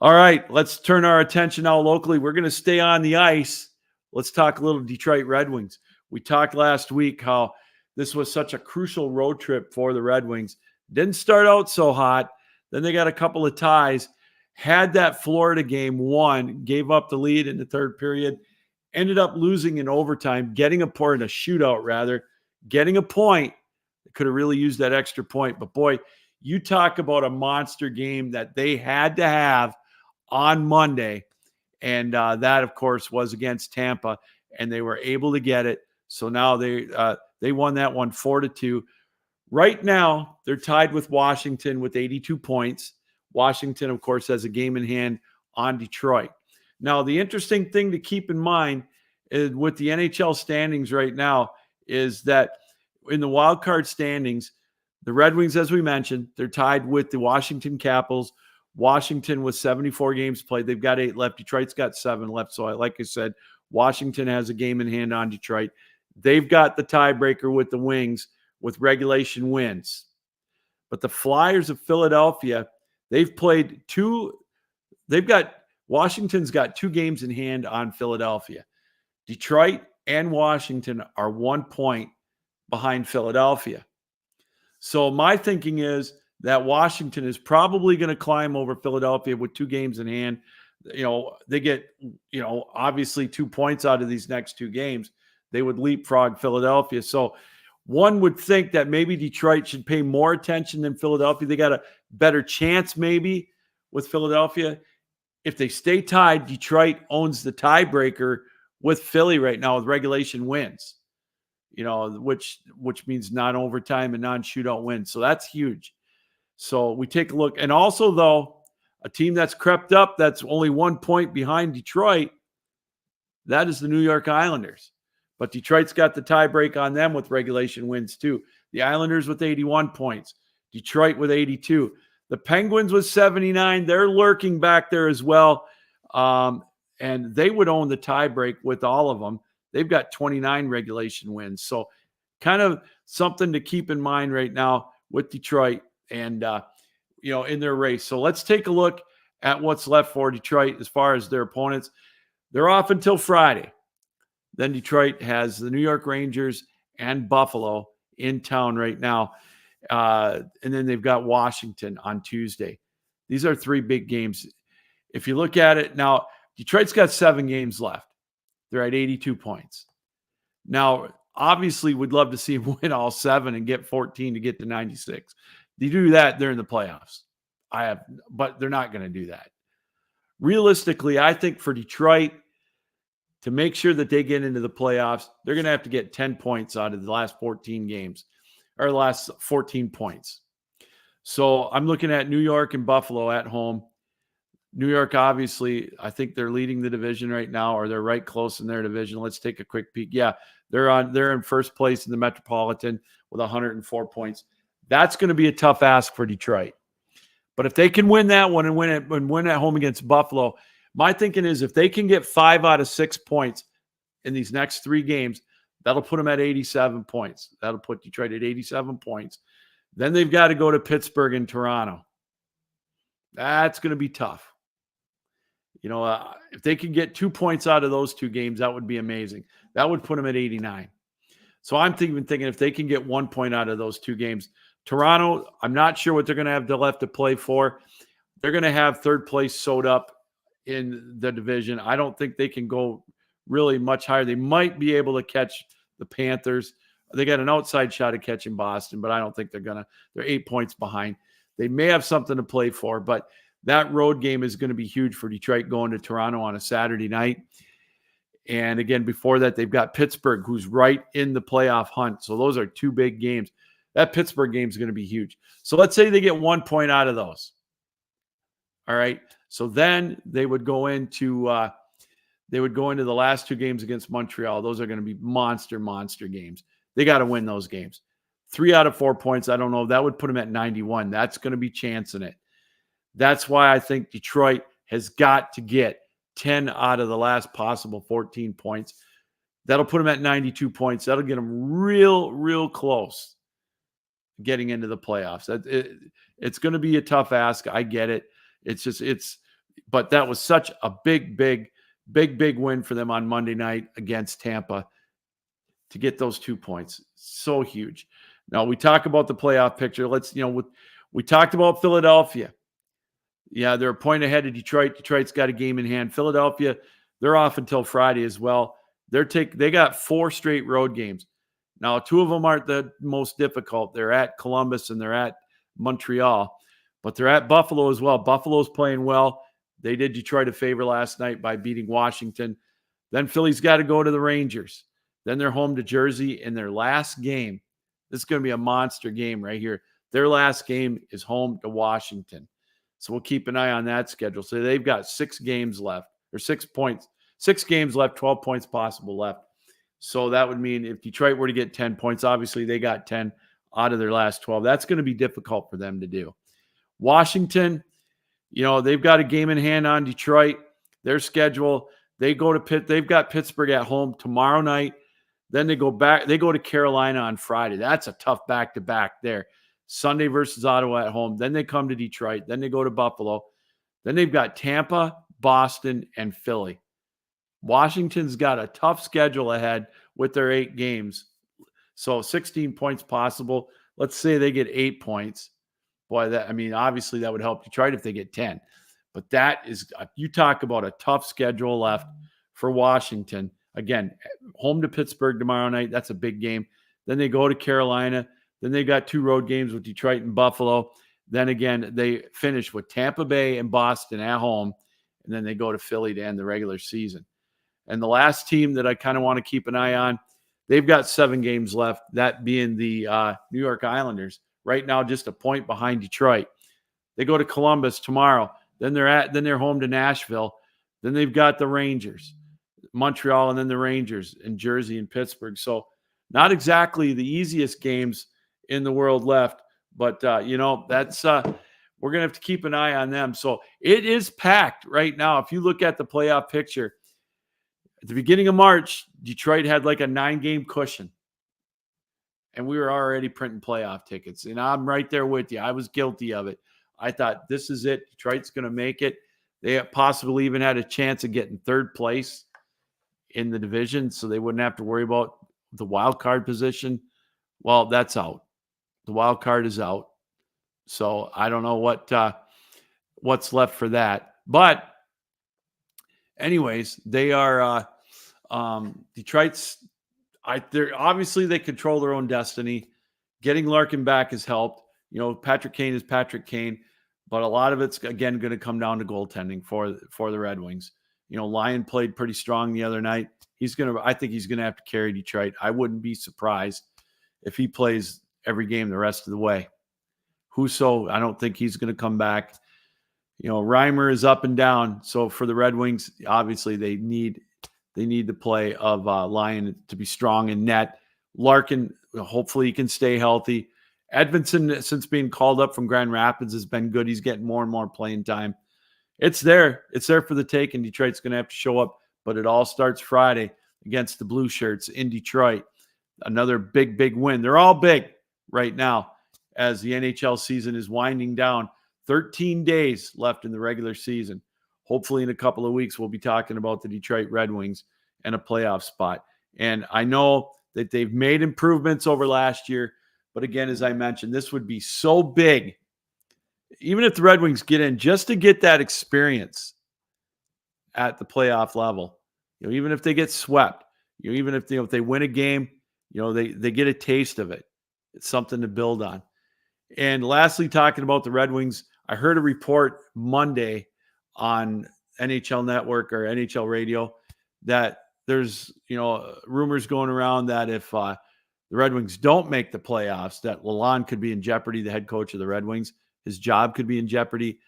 Speaker 1: All right, let's turn our attention now locally. We're going to stay on the ice. Let's talk a little Detroit Red Wings. We talked last week how this was such a crucial road trip for the Red Wings. Didn't start out so hot. Then they got a couple of ties. Had that Florida game won, gave up the lead in the third period, ended up losing in overtime, getting a point, a shootout rather, getting a point. They could have really used that extra point. But boy, you talk about a monster game that they had to have on Monday. And that, of course, was against Tampa, and they were able to get it. So now they won that one 4-2. Right now, they're tied with Washington with 82 points. Washington, of course, has a game in hand on Detroit. Now, the interesting thing to keep in mind is with the NHL standings right now is that in the wild card standings, the Red Wings, as we mentioned, they're tied with the Washington Capitals. Washington with 74 games played. They've got 8 left. Detroit's got 7 left. So, like I said, Washington has a game in hand on Detroit. They've got the tiebreaker with the Wings with regulation wins. But the Flyers of Philadelphia, Washington's got 2 games in hand on Philadelphia. Detroit and Washington are 1 point behind Philadelphia. So my thinking is that Washington is probably going to climb over Philadelphia with 2 games in hand. They get, obviously 2 points out of these next 2 games. They would leapfrog Philadelphia. So one would think that maybe Detroit should pay more attention than Philadelphia. They got a better chance maybe with Philadelphia. If they stay tied, Detroit owns the tiebreaker with Philly right now with regulation wins, which means non-overtime and non-shootout wins. So that's huge. So we take a look. And also, though, a team that's crept up, that's only 1 point behind Detroit, that is the New York Islanders. But Detroit's got the tiebreak on them with regulation wins, too. The Islanders with 81 points. Detroit with 82. The Penguins with 79. They're lurking back there as well. And they would own the tiebreak with all of them. They've got 29 regulation wins. So kind of something to keep in mind right now with Detroit and, in their race. So let's take a look at what's left for Detroit as far as their opponents. They're off until Friday. Then Detroit has the New York Rangers and Buffalo in town right now. And then they've got Washington on Tuesday. These are 3 big games. If you look at it now, Detroit's got 7 games left. They're at 82 points. Now, obviously, we'd love to see them win all 7 and get 14 to get to 96. They do that, they're in the playoffs. But they're not going to do that. Realistically, I think for Detroit, to make sure that they get into the playoffs, they're going to have to get 10 points out of the last 14 games, or the last 14 points. So I'm looking at New York and Buffalo at home. New York, obviously, I think they're leading the division right now, or they're right close in their division. Let's take a quick peek. Yeah, they're in first place in the Metropolitan with 104 points. That's going to be a tough ask for Detroit. But if they can win that one and win at home against Buffalo, my thinking is if they can get 5 out of 6 points in these next 3 games, that'll put them at 87 points. That'll put Detroit at 87 points. Then they've got to go to Pittsburgh and Toronto. That's going to be tough. If they can get 2 points out of those 2 games, that would be amazing. That would put them at 89. So I'm thinking if they can get 1 point out of those 2 games. Toronto, I'm not sure what they're going to have left to play for. They're going to have third place sewed up in the division. I don't think they can go really much higher. They might be able to catch the Panthers. They got an outside shot at catching Boston, but I don't think they're going to. They're 8 points behind. They may have something to play for, but that road game is going to be huge for Detroit going to Toronto on a Saturday night. And again, before that, they've got Pittsburgh, who's right in the playoff hunt. So those are 2 big games. That Pittsburgh game is going to be huge. So let's say they get 1 point out of those. All right. So then they would go into the last 2 games against Montreal. Those are going to be monster games. They got to win those games. 3 out of 4 points. I don't know. That would put them at 91. That's going to be chancing it. That's why I think Detroit has got to get 10 out of the last possible 14 points. That'll put them at 92 points. That'll get them real close. getting into the playoffs. It's going to be a tough ask. I get it. But that was such a big win for them on Monday night against Tampa to get those 2 points. So huge. Now we talk about the playoff picture. We talked about Philadelphia. Yeah, they're a point ahead of Detroit. Detroit's got a game in hand. Philadelphia, they're off until Friday as well. They got 4 straight road games. Now, 2 of them aren't the most difficult. They're at Columbus and they're at Montreal, but they're at Buffalo as well. Buffalo's playing well. They did Detroit a favor last night by beating Washington. Then Philly's got to go to the Rangers. Then they're home to Jersey in their last game. This is going to be a monster game right here. Their last game is home to Washington. So we'll keep an eye on that schedule. So they've got 6 games left, or 6 points, 6 games left, 12 points possible left. So that would mean if Detroit were to get 10 points, obviously they got 10 out of their last 12. That's going to be difficult for them to do. Washington, they've got a game in hand on Detroit. Their schedule, they've got Pittsburgh at home tomorrow night. Then they go to Carolina on Friday. That's a tough back-to-back there. Sunday versus Ottawa at home. Then they come to Detroit. Then they go to Buffalo. Then they've got Tampa, Boston, and Philly. Washington's got a tough schedule ahead with their 8 games. So 16 points possible. Let's say they get 8 points. Boy, obviously that would help Detroit if they get 10. But you talk about a tough schedule left for Washington. Again, home to Pittsburgh tomorrow night. That's a big game. Then they go to Carolina. Then they got 2 road games with Detroit and Buffalo. Then again, they finish with Tampa Bay and Boston at home. And then they go to Philly to end the regular season. And the last team that I kind of want to keep an eye on, they've got 7 games left, that being the New York Islanders. Right now, just a point behind Detroit. They go to Columbus tomorrow. Then they're home to Nashville. Then they've got the Rangers, Montreal, and then the Rangers in Jersey and Pittsburgh. So not exactly the easiest games in the world left, but that's we're going to have to keep an eye on them. So it is packed right now. If you look at the playoff picture, at the beginning of March, Detroit had like a 9-game cushion. And we were already printing playoff tickets. And I'm right there with you. I was guilty of it. I thought, this is it. Detroit's going to make it. They possibly even had a chance of getting 3rd place in the division, so they wouldn't have to worry about the wild card position. Well, that's out. The wild card is out. So I don't know what's left for that. But anyways, they are Detroit's. Obviously they control their own destiny. Getting Larkin back has helped. Patrick Kane is Patrick Kane, but a lot of it's again going to come down to goaltending for the Red Wings. Lyon played pretty strong the other night. I think he's going to have to carry Detroit. I wouldn't be surprised if he plays every game the rest of the way. Husso, I don't think he's going to come back. Reimer is up and down. So for the Red Wings, obviously they need the play of Lyon to be strong in net. Larkin, hopefully he can stay healthy. Edmondson, since being called up from Grand Rapids, has been good. He's getting more and more playing time. It's there. It's there for the take, and Detroit's going to have to show up. But it all starts Friday against the Blue Shirts in Detroit. Another big win. They're all big right now as the NHL season is winding down. 13 days left in the regular season. Hopefully in a couple of weeks, we'll be talking about the Detroit Red Wings and a playoff spot. And I know that they've made improvements over last year. But again, as I mentioned, this would be so big, even if the Red Wings get in, just to get that experience at the playoff level. Even if they get swept, even if if they win a game, they get a taste of it. It's something to build on. And lastly, talking about the Red Wings, I heard a report Monday on NHL Network or NHL Radio that there's rumors going around that if the Red Wings don't make the playoffs, that Lalonde could be in jeopardy, the head coach of the Red Wings. His job could be in jeopardy.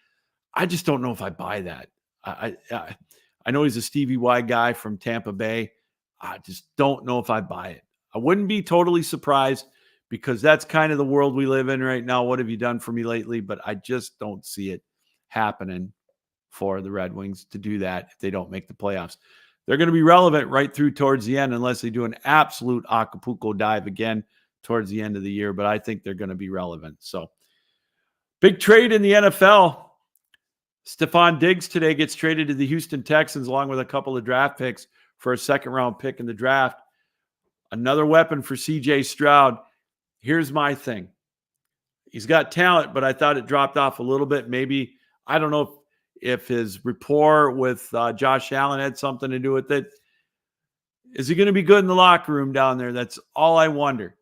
Speaker 1: I just don't know if I buy that. I know he's a Stevie Y guy from Tampa Bay. I just don't know if I buy it. I wouldn't be totally surprised because that's kind of the world we live in right now. What have you done for me lately? But I just don't see it happening for the Red Wings to do that if they don't make the playoffs. They're going to be relevant right through towards the end unless they do an absolute Acapulco dive again towards the end of the year, but I think they're going to be relevant. So big trade in the NFL. Stephon Diggs today gets traded to the Houston Texans along with a couple of draft picks for a second-round pick in the draft. Another weapon for C.J. Stroud. Here's my thing. He's got talent, but I thought it dropped off a little bit. Maybe, I don't know if his rapport with Josh Allen had something to do with it. Is he going to be good in the locker room down there? That's all I wonder.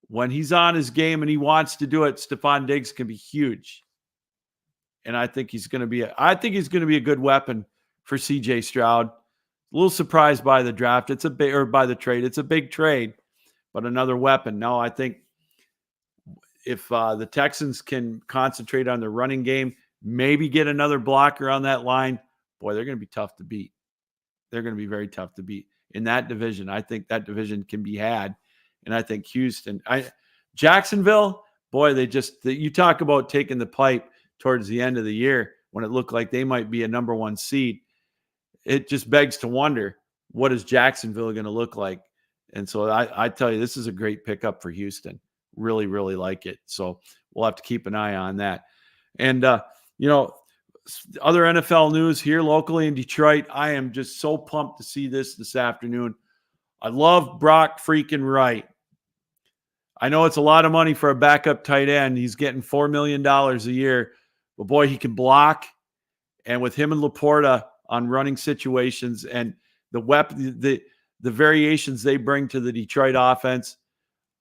Speaker 1: When he's on his game and he wants to do it, Stephon Diggs can be huge. And I think he's going to be a good weapon for C.J. Stroud. A little surprised by the draft. By the trade. It's a big trade, but another weapon. No, I think if the Texans can concentrate on their running game, maybe get another blocker on that line, boy, they're going to be tough to beat. They're going to be very tough to beat in that division. I think that division can be had. And I think Jacksonville, boy, you talk about taking the pipe towards the end of the year when it looked like they might be a number one seed. It just begs to wonder, what is Jacksonville going to look like? And so I tell you, this is a great pickup for Houston. Really, really like it. So we'll have to keep an eye on that. And, other NFL news here locally in Detroit, I am just so pumped to see this afternoon. I love Brock freaking Wright. I know it's a lot of money for a backup tight end. He's getting $4 million a year. But, boy, he can block. And with him and Laporta on running situations and the variations they bring to the Detroit offense,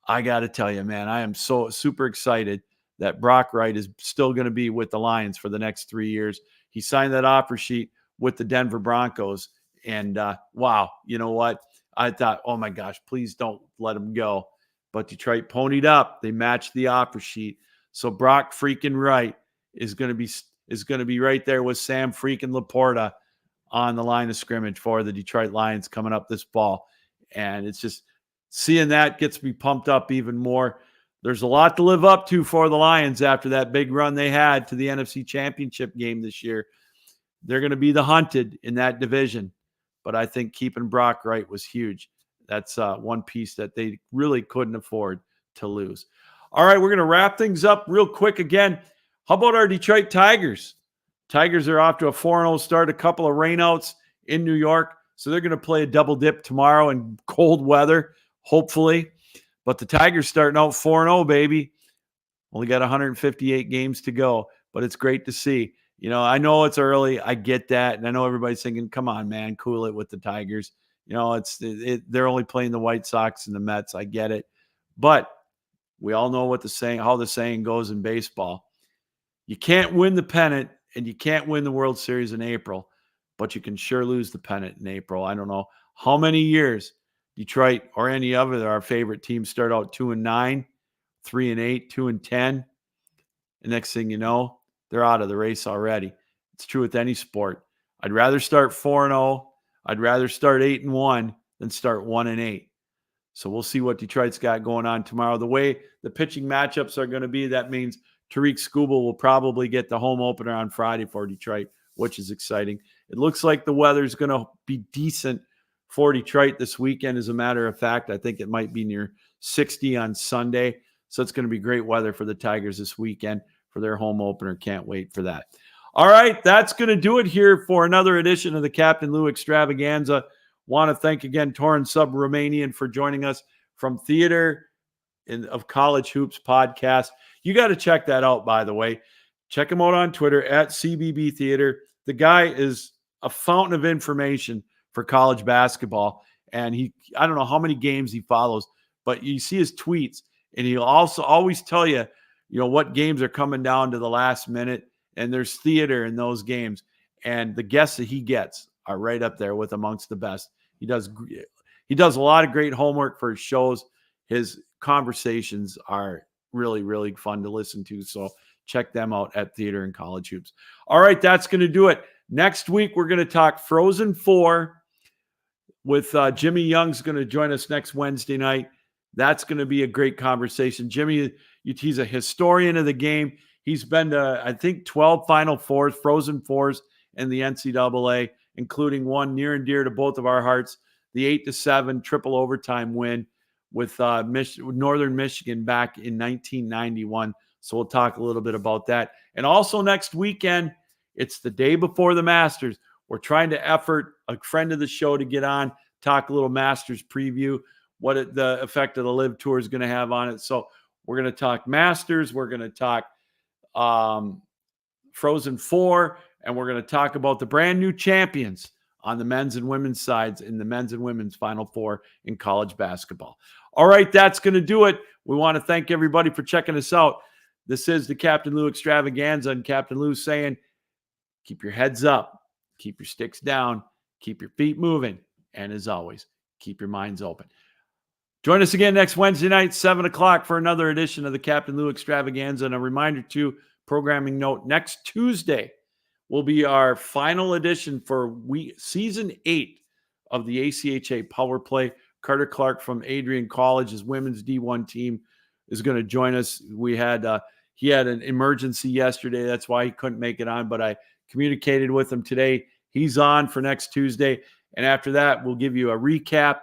Speaker 1: I got to tell you, man, I am so super excited that Brock Wright is still going to be with the Lions for the next 3 years. He signed that offer sheet with the Denver Broncos. And, wow, you know what? I thought, oh, my gosh, please don't let him go. But Detroit ponied up. They matched the offer sheet. So Brock freaking Wright is going to be right there with Sam freaking Laporta on the line of scrimmage for the Detroit Lions coming up this fall. And it's just seeing that gets me pumped up even more. There's a lot to live up to for the Lions after that big run they had to the NFC Championship game this year. They're going to be the hunted in that division. But I think keeping Brock Wright was huge. That's one piece that they really couldn't afford to lose. All right, we're going to wrap things up real quick again. How about our Detroit Tigers? Tigers are off to a 4-0 start, a couple of rainouts in New York. So they're going to play a double dip tomorrow in cold weather, hopefully. But the Tigers starting out 4-0, baby. Only got 158 games to go, but it's great to see. I know it's early. I get that. And I know everybody's thinking, come on, man, cool it with the Tigers. They're only playing the White Sox and the Mets. I get it. But we all know how the saying goes in baseball. You can't win the pennant and you can't win the World Series in April, but you can sure lose the pennant in April. I don't know how many years Detroit or any other our favorite teams start out 2-9, 3-8, 2-10. And next thing you know, they're out of the race already. It's true with any sport. I'd rather start 4-0. I'd rather start 8-1 than start 1-8. So we'll see what Detroit's got going on tomorrow. The way the pitching matchups are going to be, that means Tariq Skubal will probably get the home opener on Friday for Detroit, which is exciting. It looks like the weather's going to be decent for Detroit this weekend. As a matter of fact, I think it might be near 60 on Sunday. So it's going to be great weather for the Tigers this weekend for their home opener. Can't wait for that. All right, that's going to do it here for another edition of the Captain Lou Extravaganza. Want to thank again Tarun Subramanian for joining us from Theater of College Hoops podcast. You got to check that out, by the way. Check him out on Twitter at CBB Theater. The guy is a fountain of information for college basketball. And I don't know how many games he follows, but you see his tweets, and he'll also always tell you, what games are coming down to the last minute. And there's theater in those games. And the guests that he gets are right up there with amongst the best. He does a lot of great homework for his shows. His conversations are really, really fun to listen to. So check them out at Theater and College Hoops. All right, that's going to do it. Next week, we're going to talk Frozen 4 with Jimmy Young's going to join us next Wednesday night. That's going to be a great conversation. Jimmy, he's a historian of the game. He's been to, I think, 12 Final Fours, Frozen Fours in the NCAA, including one near and dear to both of our hearts, the 8-7 triple overtime win with Northern Michigan back in 1991. So we'll talk a little bit about that. And also next weekend, it's the day before the Masters. We're trying to effort a friend of the show to get on, talk a little Masters preview, what the effect of the Live Tour is going to have on it. So we're going to talk Masters. We're going to talk Frozen Four, and we're going to talk about the brand new champions on the men's and women's sides in the men's and women's Final Four in college basketball. All right, that's going to do it. We want to thank everybody for checking us out. This is the Captain Lou Extravaganza, and Captain Lou saying, keep your heads up, keep your sticks down, keep your feet moving, and as always, keep your minds open. Join us again next Wednesday night, 7 o'clock, for another edition of the Captain Lou Extravaganza. And a reminder, too, programming note, next Tuesday will be our final edition for season 8 of the ACHA Power Play. Carter Clark from Adrian College's women's D1 team is going to join us. He had an emergency yesterday. That's why he couldn't make it on, but I communicated with him today. He's on for next Tuesday. And after that, we'll give you a recap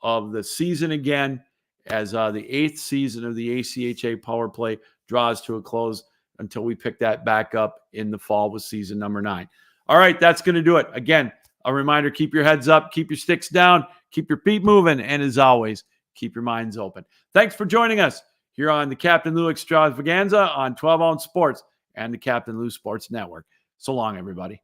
Speaker 1: of the season again as the 8th season of the ACHA Power Play draws to a close until we pick that back up in the fall with season number 9. All right, that's going to do it. Again, a reminder, keep your heads up, keep your sticks down, keep your feet moving, and as always, keep your minds open. Thanks for joining us here on the Captain Lou Extravaganza on 12 Ounce Sports and the Captain Lou Sports Network. So long, everybody.